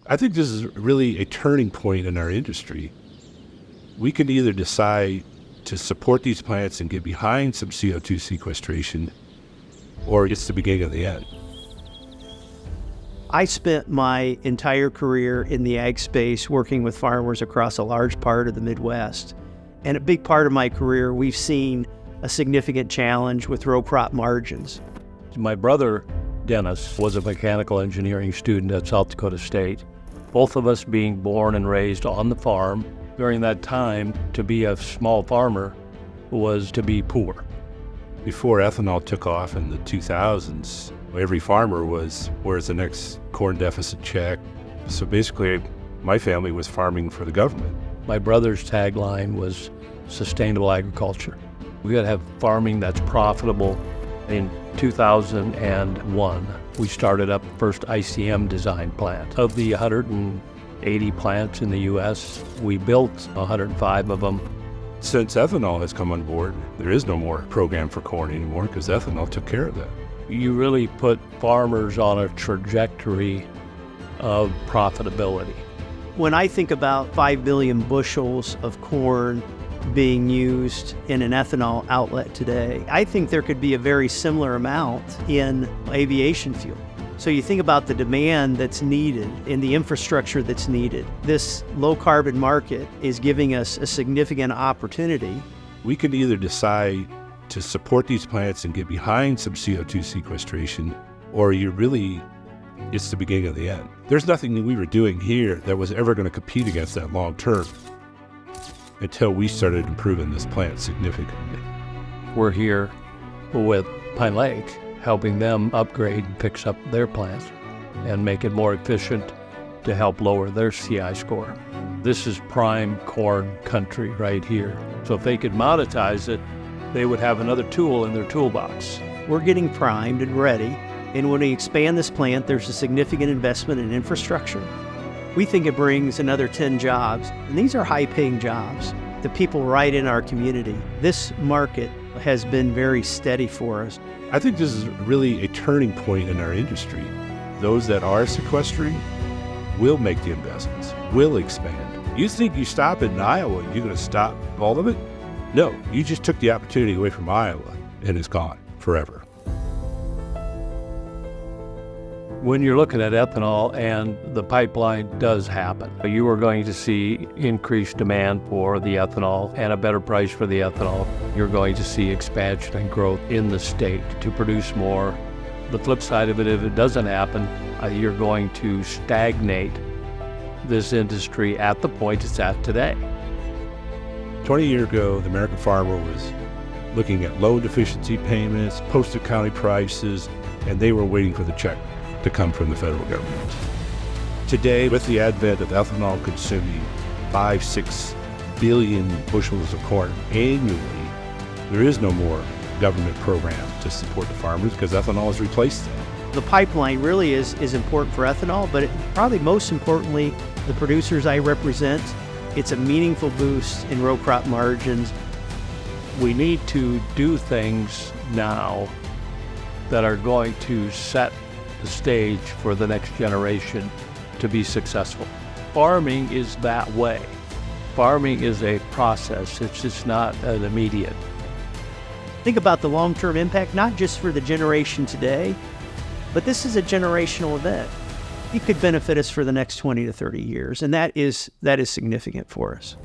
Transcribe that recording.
I think this is really a turning point in our industry. We can either decide to support these plants and get behind some CO2 sequestration, or it's the beginning of the end. I spent my entire career in the ag space working with farmers across a large part of the Midwest. And a big part of my career, we've seen a significant challenge with row crop margins. My brother, Dennis, was a mechanical engineering student at South Dakota State. Both of us being born and raised on the farm. During that time, to be a small farmer was to be poor. Before ethanol took off in the 2000s, every farmer was, where's the next corn deficit check? So basically, my family was farming for the government. My brother's tagline was sustainable agriculture. We got to have farming that's profitable. In 2001, we started up the first ICM design plant. Of the 180 plants in the U.S., we built 105 of them. Since ethanol has come on board, there is no more program for corn anymore because ethanol took care of that. You really put farmers on a trajectory of profitability. When I think about 5 billion bushels of corn being used in an ethanol outlet today, I think there could be a very similar amount in aviation fuel. So you think about the demand that's needed and the infrastructure that's needed. This low carbon market is giving us a significant opportunity. We can either decide to support these plants and get behind some CO2 sequestration, or it's the beginning of the end. There's nothing that we were doing here that was ever going to compete against that long term until we started improving this plant significantly. We're here with Pine Lake, helping them upgrade and fix up their plants and make it more efficient to help lower their CI score. This is prime corn country right here. So if they could monetize it, they would have another tool in their toolbox. We're getting primed and ready, and when we expand this plant, there's a significant investment in infrastructure. We think it brings another 10 jobs, and these are high-paying jobs. The people right in our community. This market has been very steady for us. I think this is really a turning point in our industry. Those that are sequestering will make the investments, will expand. You think you stop in Iowa and you're going to stop all of it? No, you just took the opportunity away from Iowa and it's gone forever. When you're looking at ethanol and the pipeline does happen, you are going to see increased demand for the ethanol and a better price for the ethanol. You're going to see expansion and growth in the state to produce more. The flip side of it, if it doesn't happen, you're going to stagnate this industry at the point it's at today. 20 years ago, the American farmer was looking at loan deficiency payments, posted county prices, and they were waiting for the check to come from the federal government. Today, with the advent of ethanol consuming 5-6 billion bushels of corn annually, there is no more government program to support the farmers because ethanol has replaced that. The pipeline really is important for ethanol, but probably most importantly, the producers I represent, it's a meaningful boost in row crop margins. We need to do things now that are going to set the stage for the next generation to be successful. Farming is that way. Farming is a process. It's just not an immediate. Think about the long-term impact, not just for the generation today, but this is a generational event. It could benefit us for the next 20 to 30 years, and that is significant for us.